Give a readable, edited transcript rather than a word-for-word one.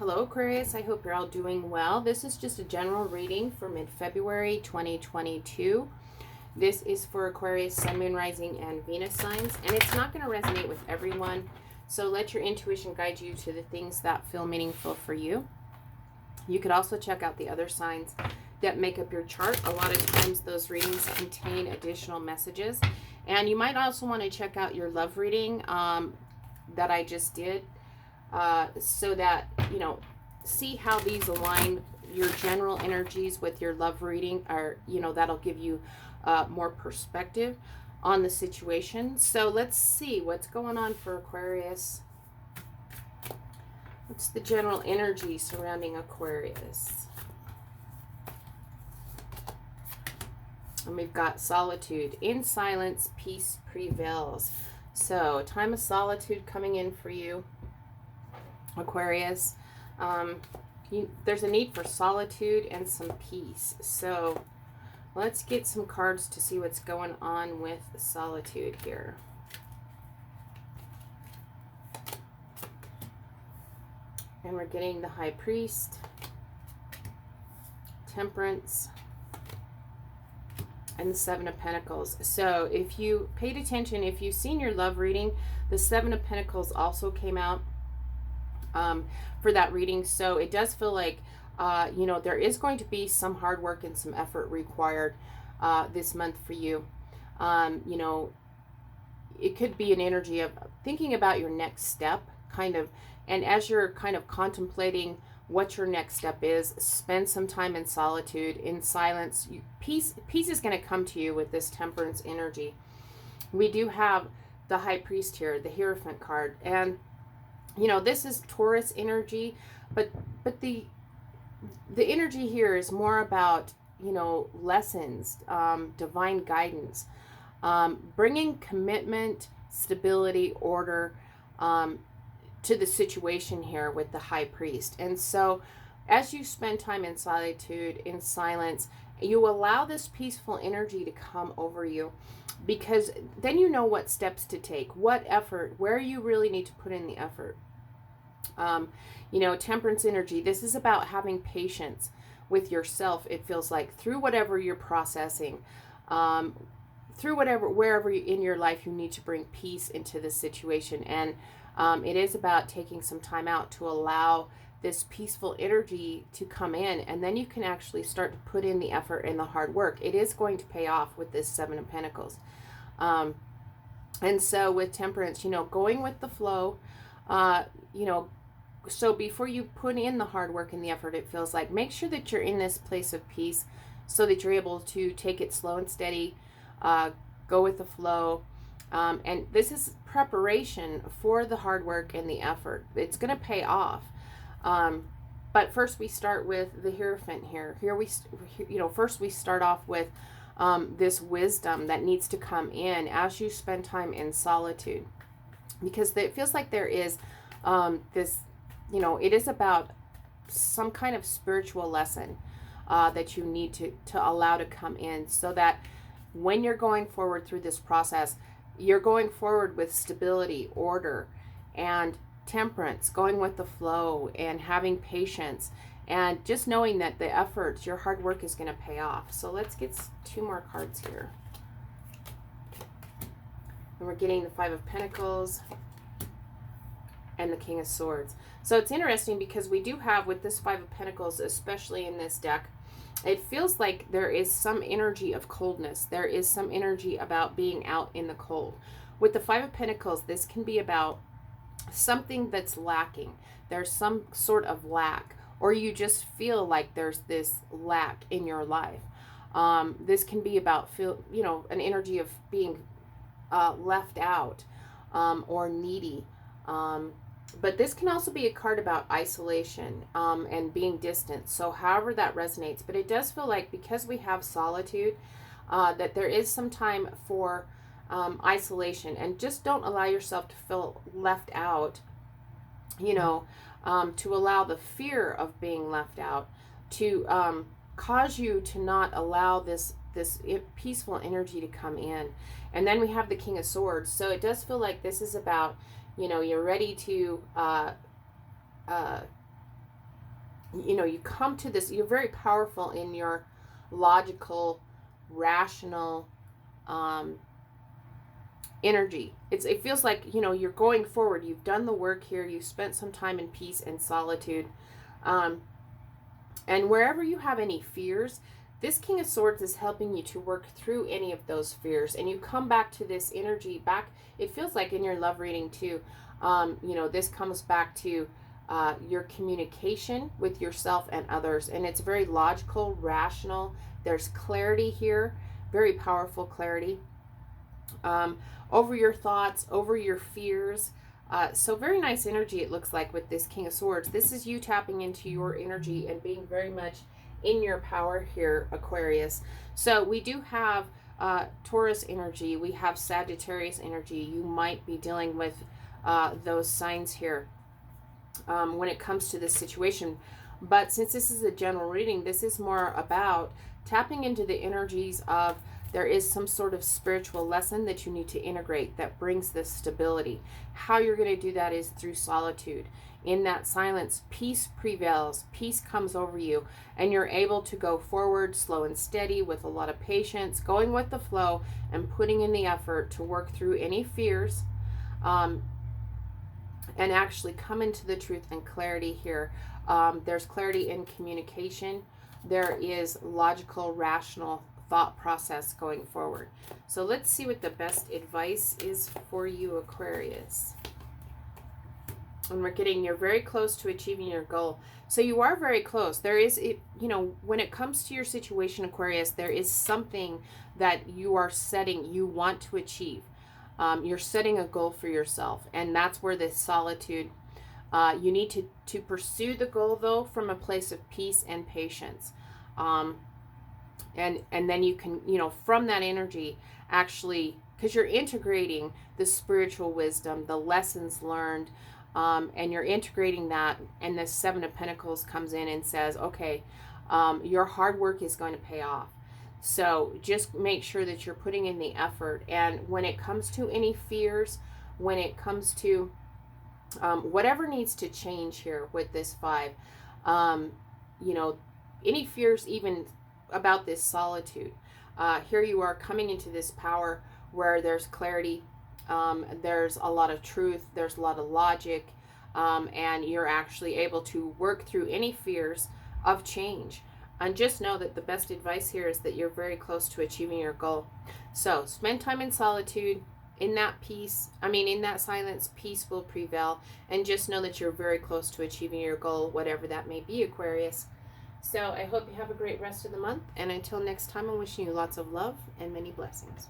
Hello Aquarius, I hope you're all doing well. This is just a general reading for mid-February 2022. This is for Aquarius, Sun, Moon, Rising, and Venus signs, and it's not going to resonate with everyone, so let your intuition guide you to the things that feel meaningful for you. You could also check out the other signs that make up your chart. A lot of times those readings contain additional messages, and you might also want to check out your love reading that I just did. So that, see how these align your general energies with your love reading, or, that'll give you more perspective on the situation. So let's see what's going on for Aquarius. What's the general energy surrounding Aquarius? And we've got solitude. In silence, peace prevails. So, time of solitude coming in for you, Aquarius. There's a need for solitude and some peace. So let's get some cards to see what's going on with solitude here. And we're getting the High Priest, Temperance, and the Seven of Pentacles. So if you paid attention, if you've seen your love reading, the Seven of Pentacles also came out for that reading. So it does feel like there is going to be some hard work and some effort required this month for you. It could be an energy of thinking about your next step, kind of, and as you're kind of contemplating what your next step is, spend some time in solitude, in silence. Peace is going to come to you with this Temperance energy. We do have the High Priest here, the Hierophant card, and this is Taurus energy, but the energy here is more about, lessons, divine guidance, bringing commitment, stability, order to the situation here with the High Priest. And so as you spend time in solitude, in silence, you allow this peaceful energy to come over you, because then you know what steps to take, what effort, where you really need to put in the effort. Temperance energy, this is about having patience with yourself, it feels like, through whatever you're processing, through wherever in your life you need to bring peace into this situation. And it is about taking some time out to allow this peaceful energy to come in, and then you can actually start to put in the effort and the hard work. It is going to pay off with this Seven of Pentacles. And so with Temperance, going with the flow, so before you put in the hard work and the effort, it feels like, make sure that you're in this place of peace so that you're able to take it slow and steady, go with the flow. And this is preparation for the hard work and the effort. It's going to pay off. But first we start with the Hierophant here. First we start off with this wisdom that needs to come in as you spend time in solitude, because it feels like there is this, it is about some kind of spiritual lesson that you need to allow to come in, so that when you're going forward through this process, you're going forward with stability, order, and temperance, going with the flow and having patience, and just knowing that the efforts, your hard work, is going to pay off. So let's get two more cards here. And we're getting the Five of Pentacles and the King of Swords. So it's interesting because we do have, with this Five of Pentacles, especially in this deck, it feels like there is some energy of coldness. There is some energy about being out in the cold. With the Five of Pentacles, this can be about something that's lacking. There's some sort of lack, or you just feel like there's this lack in your life. This can be about an energy of being left out or needy. But this can also be a card about isolation and being distant. So however that resonates. But it does feel like, because we have solitude, that there is some time for isolation. And just don't allow yourself to feel left out, to allow the fear of being left out to cause you to not allow this peaceful energy to come in. And then we have the King of Swords. So it does feel like this is about, you're ready to you know, you come to this, you're very powerful in your logical, rational energy. It feels like, you know, you're going forward. You've done the work here. You've spent some time in peace and solitude. And wherever you have any fears, this King of Swords is helping you to work through any of those fears. And you come back to this energy back. It feels like in your love reading too. You know, this comes back to your communication with yourself and others. And it's very logical, rational. There's clarity here, very powerful clarity. Over your thoughts, over your fears. So very nice energy it looks like with this King of Swords. This is you tapping into your energy and being very much in your power here, Aquarius. So we do have Taurus energy. We have Sagittarius energy. You might be dealing with those signs here when it comes to this situation. But since this is a general reading, this is more about tapping into the energies of there is some sort of spiritual lesson that you need to integrate that brings this stability. How you're going to do that is through solitude. In that silence, peace prevails, peace comes over you, and you're able to go forward slow and steady with a lot of patience, going with the flow and putting in the effort to work through any fears and actually come into the truth and clarity here. There's clarity in communication. There is logical, rational thought process going forward. So let's see what the best advice is for you, Aquarius. And we're getting, you're very close to achieving your goal. So you are very close. There is, you know, when it comes to your situation, Aquarius, there is something that you are setting, you want to achieve. You're setting a goal for yourself. And that's where this solitude, you need to pursue the goal, though, from a place of peace and patience. And then you can, you know, from that energy, actually, because you're integrating the spiritual wisdom, the lessons learned, and you're integrating that, and the Seven of Pentacles comes in and says, okay, your hard work is going to pay off. So just make sure that you're putting in the effort. And when it comes to any fears, when it comes to whatever needs to change here with this 5, you know, any fears even about this solitude. Here you are coming into this power where there's clarity, there's a lot of truth, there's a lot of logic, and you're actually able to work through any fears of change. And just know that the best advice here is that you're very close to achieving your goal. So spend time in solitude. In that peace, in that silence, peace will prevail. And just know that you're very close to achieving your goal, whatever that may be, Aquarius. So I hope you have a great rest of the month. And until next time, I'm wishing you lots of love and many blessings.